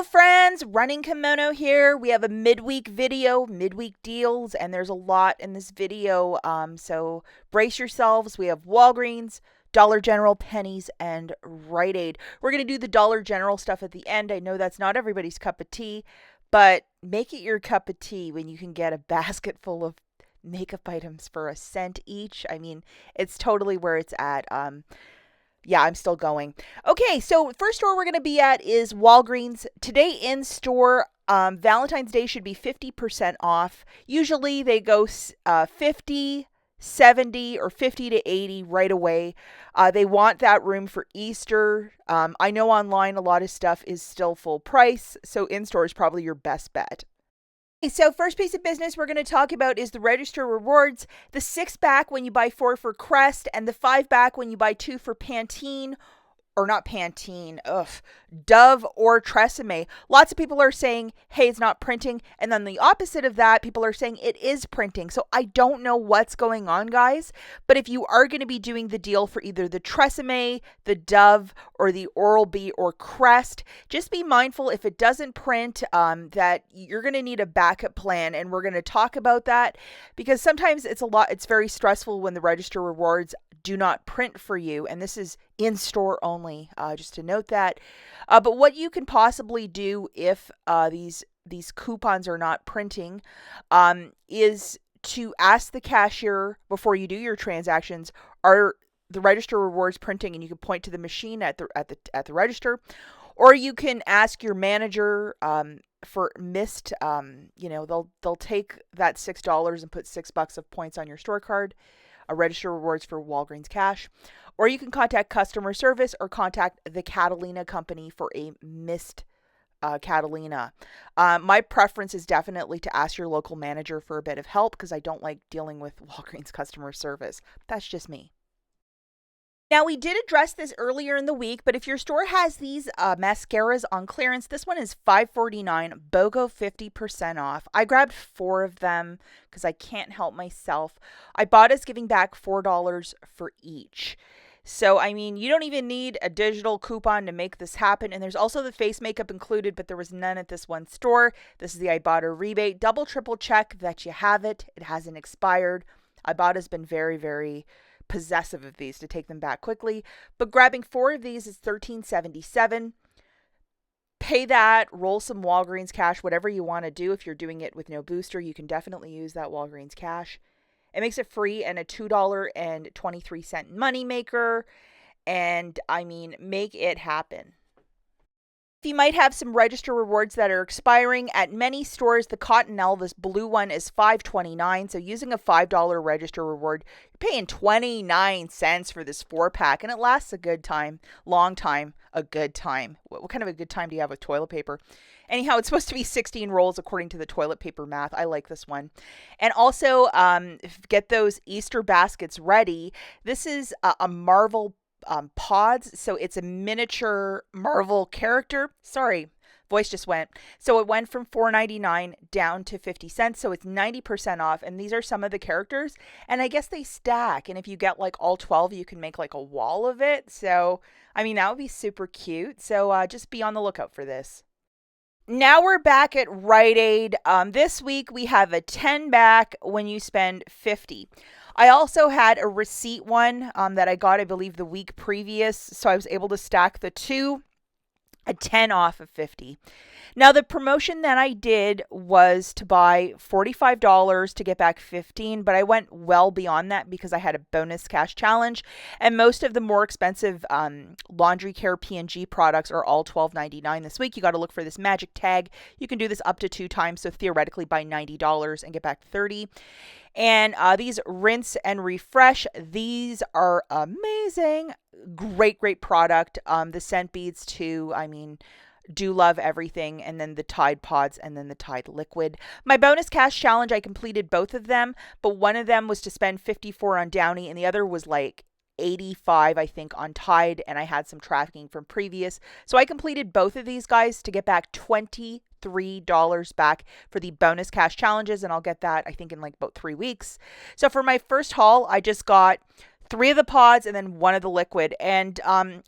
Hello friends, Running Kimono here. We have a midweek video, midweek deals, and there's a lot in this video. So brace yourselves. We have Walgreens, Dollar General, Pennies, and Rite Aid. We're going to do the Dollar General stuff at the end. I know that's not everybody's cup of tea, but make it your cup of tea when you can get a basket full of makeup items for a cent each. I mean, it's totally where it's at. Yeah, I'm still going. Okay, so first store we're going to be at is Walgreens. Today in store, Valentine's Day should be 50% off. Usually they go 50, 70, or 50 to 80 right away. They want that room for Easter. I know online a lot of stuff is still full price, so in store is probably your best bet. So first piece of business we're going to talk about is the register rewards. The 6-pack when you buy 4 for Crest, and the 5-pack when you buy 2 for Pantene. Or not Pantene, Dove or Tresemme. Lots of people are saying, hey, it's not printing. And then the opposite of that, people are saying it is printing. So I don't know what's going on, guys. But if you are going to be doing the deal for either the Tresemme, the Dove, or the Oral-B or Crest, just be mindful if it doesn't print that you're going to need a backup plan. And we're going to talk about that because sometimes it's very stressful when the register rewards do not print for you. And this is in store only, just to note that. But what you can possibly do if these coupons are not printing is to ask the cashier before you do your transactions, are the register rewards printing? And you can point to the machine at the register, or you can ask your manager for missed. They'll take that $6 and put $6 of points on your store card. A register rewards for Walgreens cash, or you can contact customer service or contact the Catalina company for a missed Catalina. My preference is definitely to ask your local manager for a bit of help because I don't like dealing with Walgreens customer service. That's just me. Now, we did address this earlier in the week, but if your store has these mascaras on clearance, this one is $5.49, BOGO 50% off. I grabbed 4 of them because I can't help myself. IBOTTA giving back $4 for each. So, I mean, you don't even need a digital coupon to make this happen. And there's also the face makeup included, but there was none at this one store. This is the IBOTTA rebate. Double, triple check that you have it. It hasn't expired. IBOTTA's been very, very possessive of these to take them back quickly, but grabbing 4 of these is $13.77. Pay that, roll some Walgreens cash, whatever you want to do. If you're doing it with no booster, you can definitely use that Walgreens cash. It makes it free and a $2.23 money maker, and I mean, make it happen. You might have some register rewards that are expiring. At many stores, the Cottonelle, this blue one, is $5.29. So using a $5 register reward, you're paying 29 cents for this 4-pack, and it lasts a good time, long time, a good time. What kind of a good time do you have with toilet paper? Anyhow, it's supposed to be 16 rolls according to the toilet paper math. I like this one. And also, get those Easter baskets ready. This is a Marvel pods, so it's a miniature Marvel character. Sorry, voice just went. So it went from $4.99 down to 50 cents, so it's 90% off, and these are some of the characters, and I guess they stack, and if you get like all 12, you can make like a wall of it. So I mean, that would be super cute. So just be on the lookout for this. Now we're back at Rite Aid. This week we have a 10 back when you spend 50. I also had a receipt one that I got, I believe, the week previous. So I was able to stack the 2, a 10 off of 50. Now, the promotion that I did was to buy $45 to get back 15, but I went well beyond that because I had a bonus cash challenge. And most of the more expensive laundry care P&G products are all $12.99 this week. You got to look for this magic tag. You can do this up to 2 times, so theoretically buy $90 and get back 30. And these rinse and refresh, these are amazing. Great product. The scent beads too. I mean, do love everything. And then the Tide Pods and then the Tide Liquid. My bonus cash challenge, I completed both of them, but one of them was to spend 54 on Downy and the other was like 85, I think, on Tide, and I had some tracking from previous. So I completed both of these guys to get back $23 back for the bonus cash challenges, and I'll get that, I think, in like about 3 weeks. So for my first haul, I just got 3 of the pods and then 1 of the liquid. And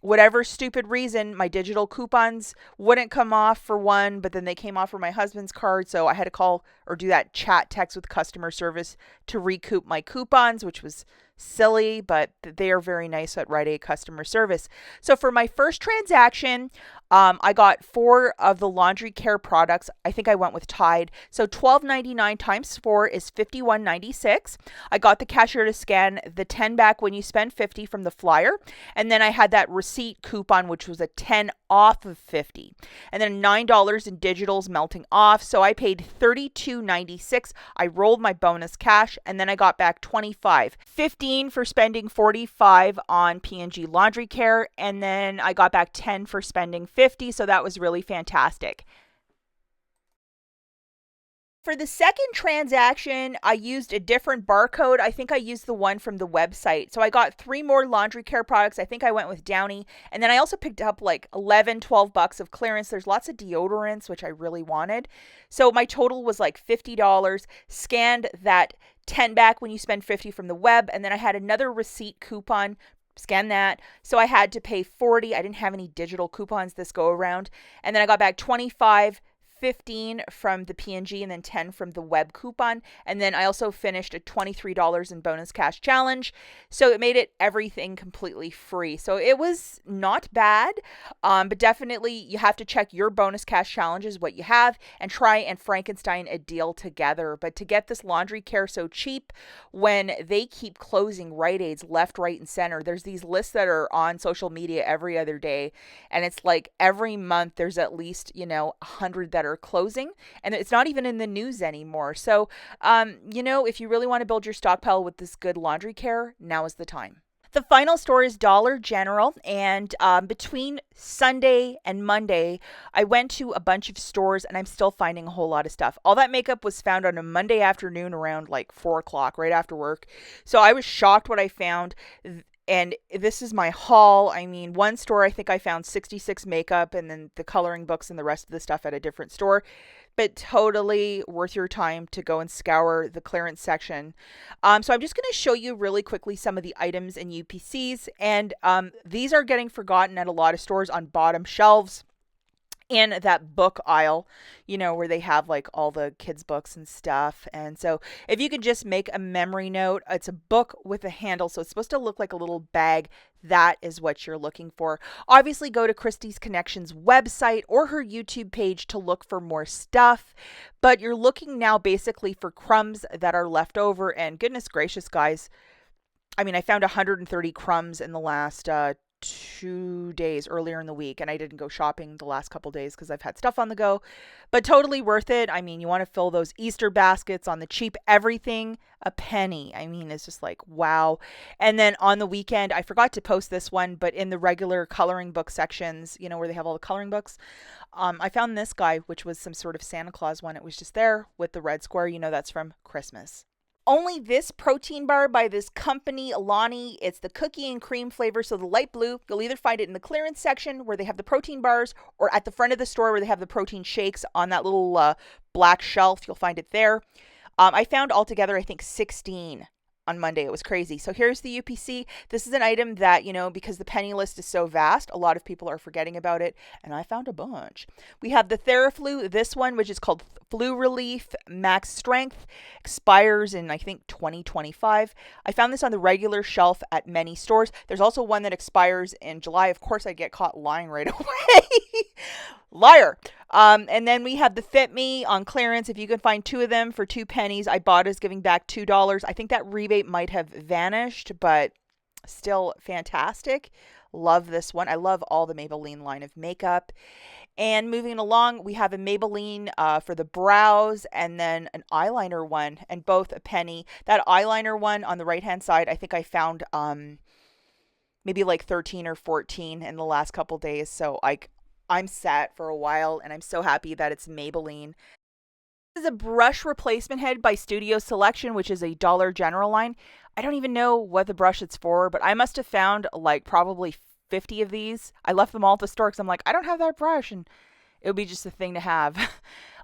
whatever stupid reason, my digital coupons wouldn't come off for one, but then they came off for my husband's card. So I had to call or do that chat text with customer service to recoup my coupons, which was silly, but they are very nice at Rite Aid customer service. So for my first transaction, I got 4 of the laundry care products. I think I went with Tide. So $12.99 times 4 is $51.96. I got the cashier to scan the 10 back when you spend 50 from the flyer. And then I had that receipt coupon, which was a 10 off of 50. And then $9 in digitals melting off. So I paid $32.96. I rolled my bonus cash and then I got back 25. 15 for spending 45 on P&G laundry care. And then I got back 10 for spending 50. So that was really fantastic. For the second transaction, I used a different barcode. I think I used the one from the website. So I got 3 more laundry care products. I think I went with Downy. And then I also picked up like 11, 12 bucks of clearance. There's lots of deodorants, which I really wanted. So my total was like $50. Scanned that 10 back when you spend 50 from the web. And then I had another receipt coupon. Scan that. So I had to pay 40. I didn't have any digital coupons this go around. And then I got back 25, 15 from the P&G and then 10 from the web coupon. And then I also finished a $23 in bonus cash challenge. So it made it everything completely free. So it was not bad, but definitely you have to check your bonus cash challenges, what you have, and try and Frankenstein a deal together. But to get this laundry care so cheap when they keep closing Rite Aids left, right, and center, there's these lists that are on social media every other day. And it's like every month there's at least, 100 that are closing, and it's not even in the news anymore. So, if you really want to build your stockpile with this good laundry care, now is the time. The final store is Dollar General, and between Sunday and Monday, I went to a bunch of stores, and I'm still finding a whole lot of stuff. All that makeup was found on a Monday afternoon around like 4 o'clock, right after work. So I was shocked what I found. And this is my haul. I mean, one store, I think I found 66 makeup and then the coloring books and the rest of the stuff at a different store. But totally worth your time to go and scour the clearance section. So I'm just going to show you really quickly some of the items in UPCs. And these are getting forgotten at a lot of stores on bottom shelves. In that book aisle, where they have like all the kids' books and stuff. And so if you could just make a memory note, it's a book with a handle. So it's supposed to look like a little bag. That is what you're looking for. Obviously, go to Christie's Connections website or her YouTube page to look for more stuff. But you're looking now basically for crumbs that are left over. And goodness gracious, guys. I mean, I found 130 crumbs in the last 2 days earlier in the week, and I didn't go shopping the last couple days because I've had stuff on the go, but totally worth it. I mean, you want to fill those Easter baskets on the cheap, everything a penny. I mean, it's just like, wow. And then on the weekend, I forgot to post this one, but in the regular coloring book sections, where they have all the coloring books, I found this guy, which was some sort of Santa Claus one. It was just there with the red square. That's from Christmas. Only this protein bar by this company, Alani. It's the cookie and cream flavor, so the light blue. You'll either find it in the clearance section where they have the protein bars, or at the front of the store where they have the protein shakes on that little black shelf. You'll find it there. I found altogether, I think, 16 on Monday. It was crazy. So here's the UPC. This is an item that, because the penny list is so vast, a lot of people are forgetting about it, and I found a bunch. We have the TheraFlu, this one, which is called Flu Relief Max Strength, expires in, I think, 2025. I found this on the regular shelf at many stores. There's also one that expires in July. Of course, I get caught lying right away. Liar. And then we have the Fit Me on clearance. If you can find 2 of them for 2 pennies, IBOTTA is giving back $2. I think that rebate might have vanished, but still fantastic. Love this one. I love all the Maybelline line of makeup. And moving along, we have a Maybelline for the brows and then an eyeliner one, and both a penny. That eyeliner one on the right-hand side, I think I found maybe like 13 or 14 in the last couple days. So I'm set for a while, and I'm so happy that it's Maybelline. This is a brush replacement head by Studio Selection, which is a Dollar General line. I don't even know what the brush it's for, but I must have found like probably 50 of these. I left them all at the store because I'm like, I don't have that brush, and it would be just a thing to have.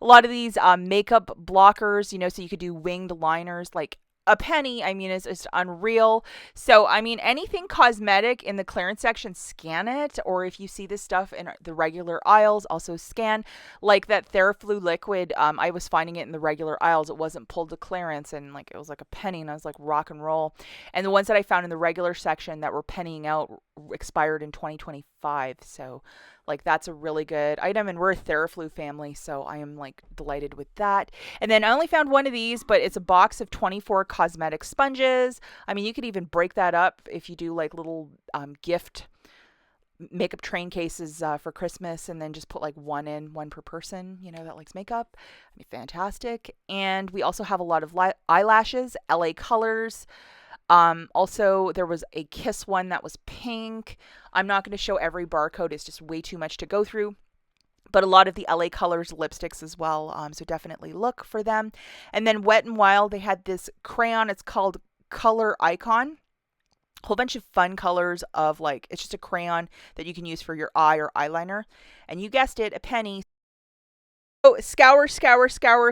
A lot of these makeup blockers, so you could do winged liners. Like, a penny, I mean, it's unreal. So, I mean, anything cosmetic in the clearance section, scan it. Or if you see this stuff in the regular aisles, also scan. Like that Theraflu liquid, I was finding it in the regular aisles. It wasn't pulled to clearance, and like it was like a penny, and I was like, rock and roll. And the ones that I found in the regular section that were pennying out expired in 2025. So, like, that's a really good item. And we're a Theraflu family, so I am like delighted with that. And then I only found one of these, but it's a box of 24 cosmetic sponges. I mean, you could even break that up if you do like little gift makeup train cases for Christmas, and then just put like one per person, that likes makeup. I mean, fantastic. And we also have a lot of eyelashes, LA Colors. Also, there was a Kiss one that was pink. I'm not going to show every barcode, it's just way too much to go through. But a lot of the LA Colors lipsticks as well, so definitely look for them. And then Wet n Wild, they had this crayon, it's called Color Icon. A whole bunch of fun colors of like, it's just a crayon that you can use for your eye or eyeliner. And you guessed it, a penny. Oh, scour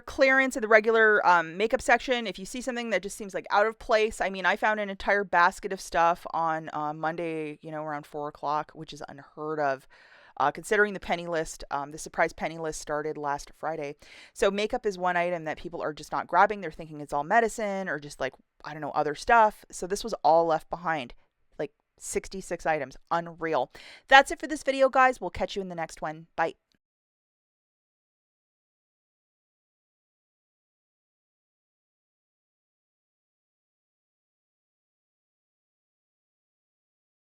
clearance in the regular makeup section. If you see something that just seems like out of place, I mean, I found an entire basket of stuff on Monday, around 4 o'clock, which is unheard of. Considering the penny list, the surprise penny list started last Friday. So makeup is one item that people are just not grabbing. They're thinking it's all medicine or just like, I don't know, other stuff. So this was all left behind. Like 66 items. Unreal. That's it for this video, guys. We'll catch you in the next one. Bye.